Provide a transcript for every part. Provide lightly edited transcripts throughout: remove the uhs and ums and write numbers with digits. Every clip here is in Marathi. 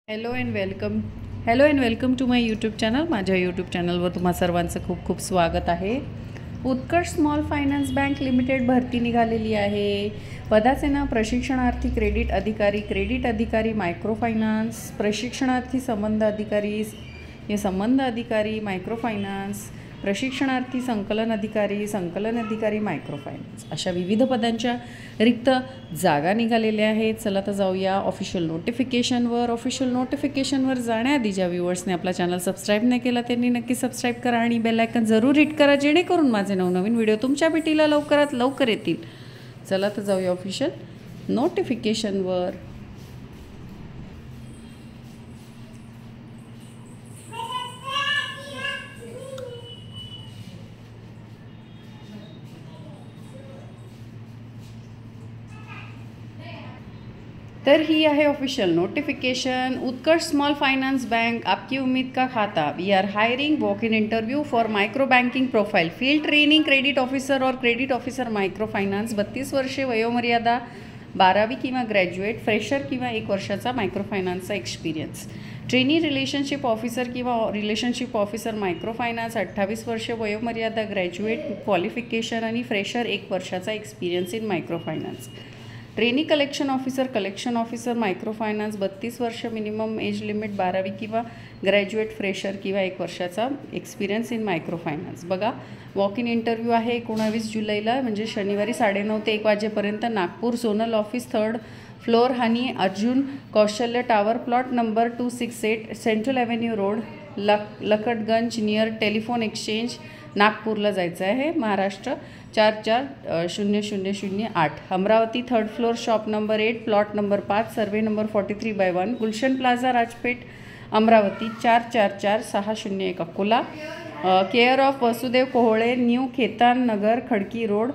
Hello and welcome to my YouTube channel. माझ्या यूट्यूब चॅनलवर तुम्हा सर्वांचं खूप खूप स्वागत आहे। Utkarsh small finance bank limited भरती निघालेली आहे। पदाचे नाव प्रशिक्षणार्थी क्रेडिट अधिकारी मायक्रो फायनान्स, प्रशिक्षणार्थी संबंध अधिकारी मायक्रो फायनान्स, प्रशिक्षणार्थी संकलन अधिकारी मायक्रो फायनान्स, अशा विविध पदांच्या रिक्त जागा निघालेल्या आहेत। चला तर जाऊया ऑफिशियल नोटिफिकेशनवर जाण्याआधी ज्या व्ह्यूअर्सने आपला चॅनल सबस्क्राईब नाही केला त्यांनी नक्की सबस्क्राईब करा आणि बेल आयकॉन जरूर हिट करा, जेणेकरून माझे नवनवीन व्हिडिओ तुमच्या भेटीला लवकरात लवकर येतील। चला तर जाऊया ऑफिशियल नोटिफिकेशनवर। तर ही आहे official notification. Utkarsh small finance bank, आपकी उम्मीद का खाता। We are hiring walk in interview for micro banking profile, field training credit officer और क्रेडिट ऑफिसर माइक्रो फायनान्स। 32 वर्षे वयोमर्यादा, 12वी किंवा ग्रॅज्युएट, फ्रेशर किंवा 1 वर्षाचा मायक्रो फायनान्सचा एक्सपिरियन्स। ट्रेनी रिलेशनशिप ऑफिसर किंवा रिलेशनशिप ऑफिसर मायक्रो फायनान्स, 28 वर्षे वयोमर्यादा, ग्रॅज्युएट क्वालिफिकेशन आणि फ्रेशर 1 वर्षाचा experience in micro finance. Trainee collection officer micro finance, 32 वर्ष, मिनिमम एज लिमिट 12वी किंवा ग्रॅज्युएट, फ्रेशर किंवा 1 वर्षाचा एक्सपिरियन्स इन मायक्रो फायनान्स। बघा, वॉक इन इंटरव्ह्यू आहे 19 जुलैला, म्हणजे शनिवारी 9:30 ते 1 वाजेपर्यंत। Nagpur zonal office, 3rd floor, honey Arjun Kaushalya tower, plot number 268, central avenue road, Lakadganj, near telephone exchange, नागपूरला जायचं आहे, Maharashtra. 440008। Amravati, 3rd floor, shop number 8, plot number 5, survey number 43/1, Gulshan plaza, Rajpeth, Amravati, 444601। Akola, care of Vasudev Kohale, new Khetan Nagar, Khadki road,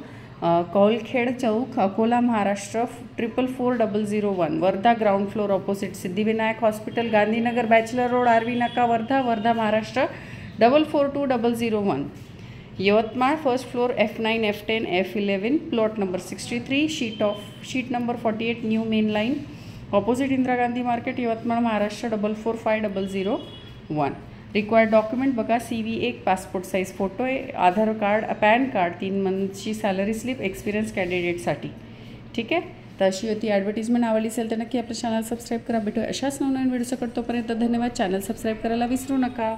Kaulkhed Chowk, Akola, Maharashtra, 444001। Wardha, ground floor opposite Siddhivinayak hospital, Gandhinagar, bachelor road, Arvi Naka, Wardha, Maharashtra, 442001। Yavatmal, 1st floor, F9, F10, F11, plot number 63, sheet number 48, new main line, opposite Indira Gandhi market, Yavatmal, Maharashtra, 445001। Required document बघा, CV 1, पासपोर्ट साईज फोटो आहे, आधार कार्ड, पॅन कार्ड, 3 मंथची सॅलरी स्लिप, एक्सपिरियन्स कॅन्डिडेटसाठी। ठीक आहे, तर अशी होती ॲडव्हर्टिजमेंट आवडली असेल तर नक्की आपलं चॅनल सबस्क्राईब करा। भेटू अशाच नवनवीन व्हिडिओ तोपर्यंत धन्यवाद। चॅनल सबस्क्राईब करायला विसरू नका।